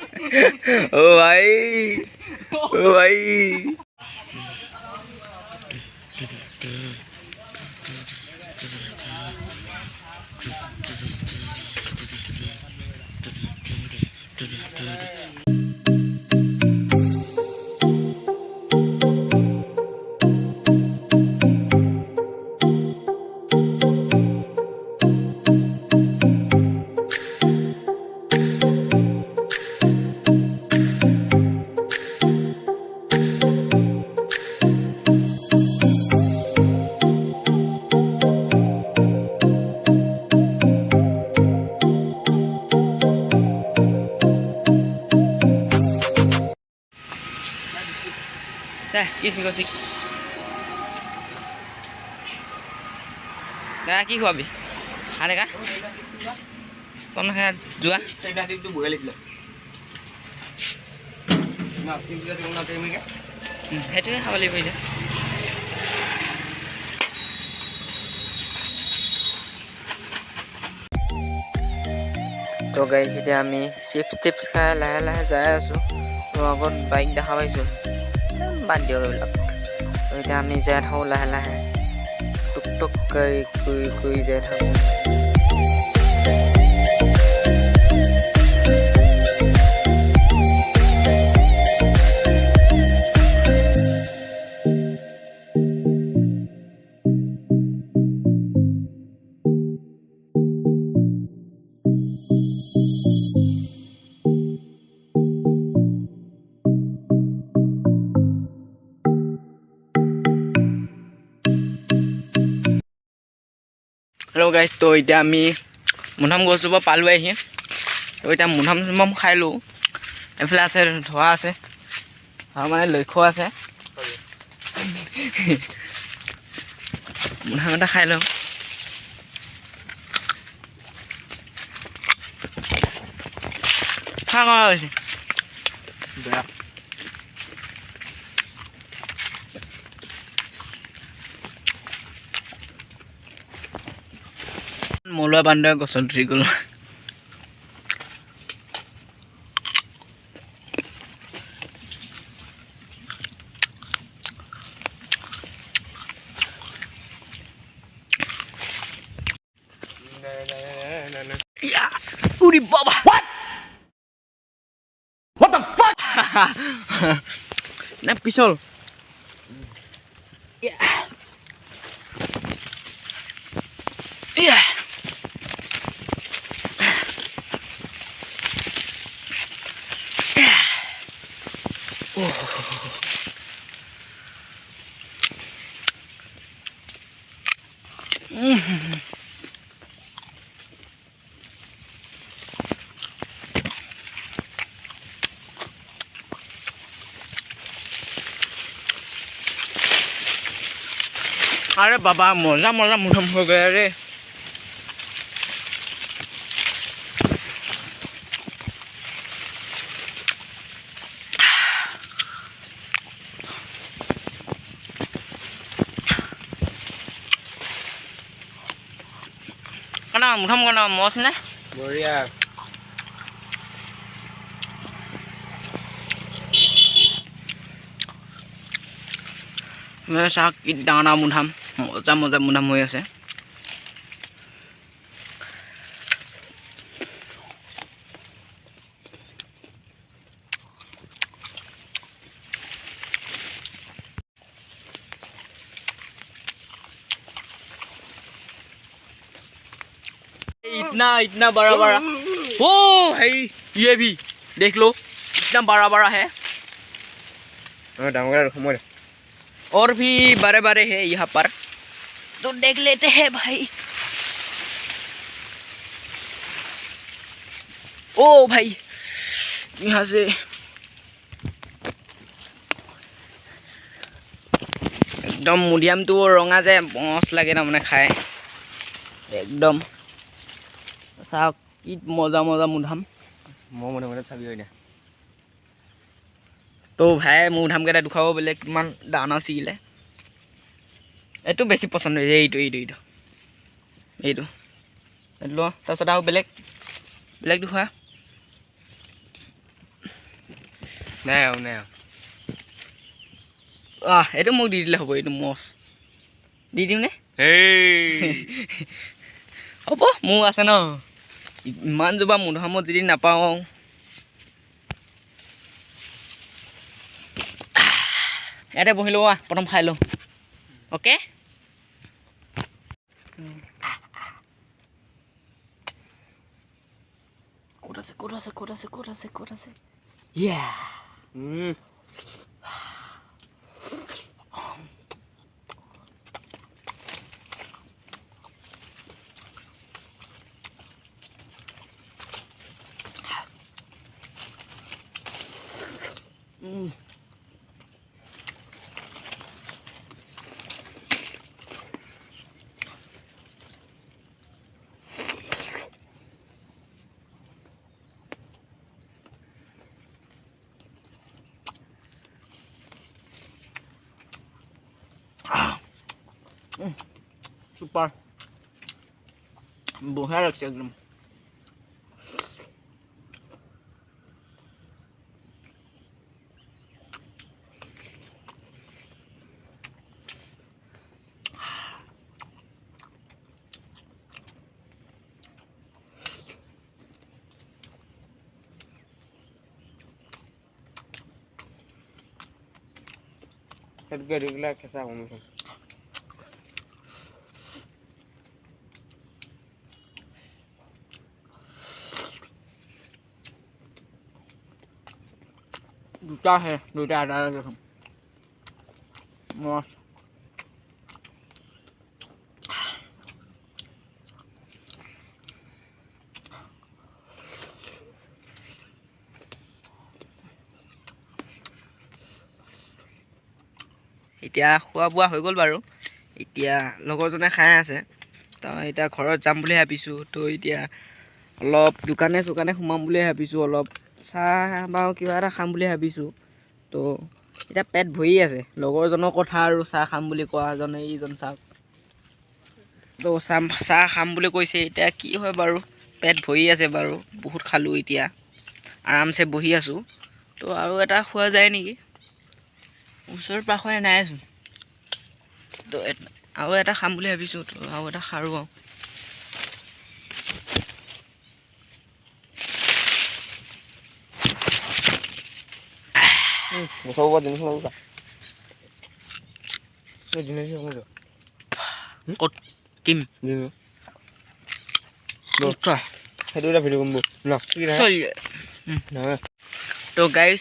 ओ भाई ओ भाई Dah, kisik. Dah, কি খুৱাবি? আৰে কা? কোন খায় যোৱা? এটা দিটো বহে লিছিল। না, তিনটা দিন না তেমিকে। হেতুৱে খাব লাগিব এতিয়া। তো গাইস এতিয়া আমি চিপছ খাই লাহে লাহে যাই আছো। তো আগত বাইক দেখা পাইছো। বাদ দিয়ক এইবিলাক। তো এতিয়া আমি যাই থাকোঁ লাহে লাহে টুক কৰি যাই থাকোঁ। हेलो गाइस तो इतना आमी मुनाम गछजोपा पालोহি तो इतना मुनाम खाई लो एफाले आछे धोआ आछे और माने लक्ष्य आछे मुनाम এটা खाई लो खा गइस बेया मोलुआ बांधे गছত उठि ग'ল उरी बाबा what the fuck ना पिछल yeah अरे बाबा मजा मजा मुठम हो गया रे कना मुठम कना मस ने बढ़िया मैं साक की दाना मुठम मजा मजा मुठम হৈ আছে इतना बड़ा बड़ा ओ है ये भी देख लो इतना बड़ा बड़ा है और भी बड़े बड़े हैं यहाँ पर तो देख लेते हैं भाई ओ भाई यहाँ से एकदम मीडियम तो रंगा जाए मस्त लगे ना मैंने खाए एकदम साक की मजा मजा मुधाम मो मने मने छाबी होइना तो भाई मुधाम केटा दुखाबो बेले किमान दाना सिले एटु बेसी पसंद होय एटु लो तासत आउ बेलेग दुखा নাই এইটো মোক দি দিলে হ'ব এইটো মছ দি দিম নে হ'ব মোৰ আছে ন ইমান জোপা মধুআমত যদি নাপাওঁ ইয়াতে বহি লওঁ প্ৰথম খাই লওঁ অ'কে ক'ত আছে ইয়া super বঢ়িয়া লাগছে একদম Edgar regular कैसा हूँ मैं দুটা है দুটা আদা দেখুন মস্ত এতিয়া খোৱা বোৱা হৈ গ'ল বাৰু এতিয়া লগৰজনে খাই আছে তো এতিয়া ঘৰত যাম বুলি ভাবিছোঁ তো এতিয়া অলপ দোকানে সোমাম বুলি ভাবিছোঁ অলপ চাহ বা কিবা এটা খাম বুলি ভাবিছোঁ তো এতিয়া পেট ভৰি আছে লগৰজনৰ কথা আৰু চাহ খাম বুলি কোৱাজনে এইজন চাওক তো চাহ খাম বুলি কৈছে এতিয়া কি হয় বাৰু পেট ভৰি আছে বাৰু বহুত খালোঁ এতিয়া আৰামছে বহি আছোঁ তো আৰু এটা খোৱা যায় নেকি ওচৰ পাখৰে নাইচোন তো আৰু এটা খাম বুলি ভাবিছোঁ তো আৰু এটা খাৰোঁ আৰু Musawa din sa mga. Medyo na siya mga. Kot kim. Dino. Loka. Hedo na video mo. Na. Na. তো গাইজ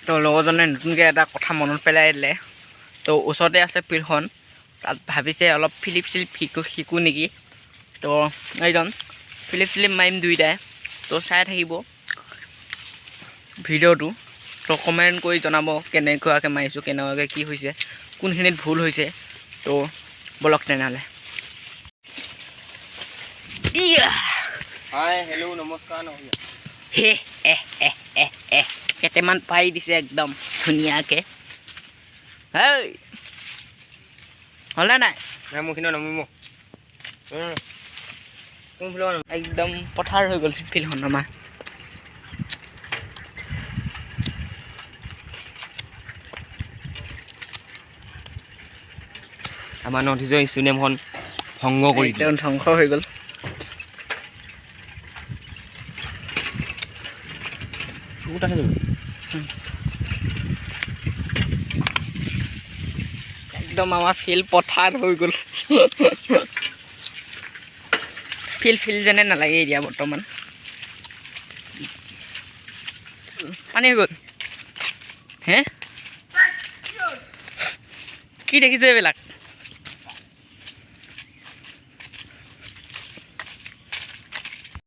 তো লগৰজনে নতুনকৈ এটা কথা মনত পেলাই দিলে তো ওচৰতে আছে ফিল্ডখন তাত ভাবিছে অলপ ফিলিপ শিকোঁ নেকি তো এইজন ফিলিপ মাৰিম দুইটাই তো চাই থাকিব ভিডিঅ'টো তো কমেণ্ট কৰি জনাব কেনেকুৱাকৈ মাৰিছোঁ কেনেকুৱাকৈ কি হৈছে কোনখিনিত ভুল হৈছে তো বলক তেনেহ'লে হাই হেল্ল' নমস্কাৰ নহয় হে কেইটামান পাৰি দিছে একদম ধুনীয়াকৈ হেই হ'লে নাই নাই মোৰখিনি নামিব একদম পথাৰ হৈ গ'ল ফিল্ডখন আমাৰ আমাৰ নৰ্থ-ইষ্টৰ ষ্টেডিয়ামখন ভংগ কৰি একদম ধ্বংস হৈ গ'ল একদম আমাৰ ফিল্ড পথাৰ হৈ গ'ল ফিল্ড যেনে নালাগে এতিয়া বৰ্তমান পানী হৈ গ'ল হে কি দেখিছে এইবিলাক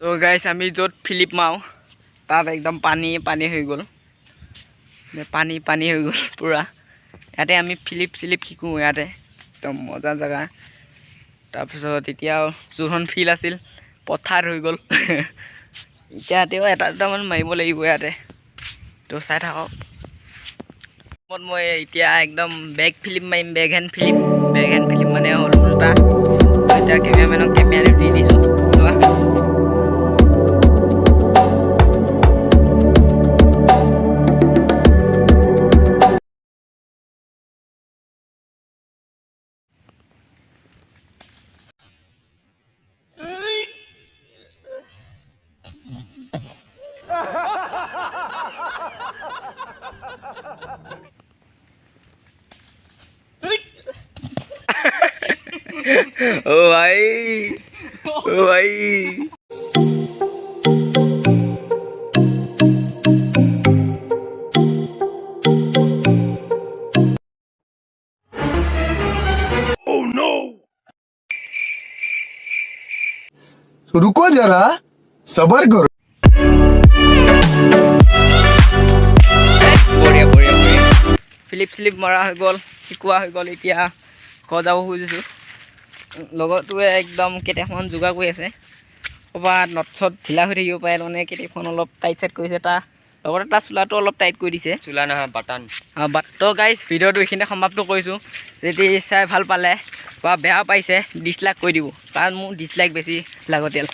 তো গাইছ আমি য'ত ফিলিপ মাৰো তাত একদম পানী হৈ গ'ল পানী হৈ গ'ল পূৰা ইয়াতে আমি ফিলিপ শিকোঁ ইয়াতে একদম মজা জেগা তাৰপিছত এতিয়া যোনখন ফিল্ড আছিল পথাৰ হৈ গ'ল এতিয়া তেওঁ এটা দুটামান মাৰিব লাগিব ইয়াতে তো চাই থাকক মই এতিয়া একদম বেক ফিলিপ মাৰিম বেক হেণ্ড ফিলিপ মানে হ'ল দুটা এতিয়া কেমেৰামেনক কেমেৰাটো দি দিছোঁ ओ भाई ओ भाई रुको जरा सबर करो বঢ়িয়া বঢ়িয়া বঢ়িয়া ফিলিপ চিলিপ মৰা হৈ গ'ল শিকোৱা হৈ গ'ল এতিয়া ঘৰ যাব খুজিছোঁ লগৰটোৱে একদম কেতিয়াখন যোগাৰ কৰি আছে ক'ৰবাত নট চট ঢিলা হৈ থাকিব পাৰে মানে কেতিয়াখন অলপ টাইট চাইট কৰিছে তাৰ লগতে তাৰ চোলাটো অলপ টাইট কৰি দিছে চোলা নহয় বাটান তো গাইজ ভিডিঅ'টো এইখিনিতে সমাপ্ত কৰিছোঁ যদি চাই ভাল পালে বা বেয়া পাইছে ডিছলাইক কৰি দিব কাৰণ মোৰ ডিছলাইক বেছি লাগতিয়াল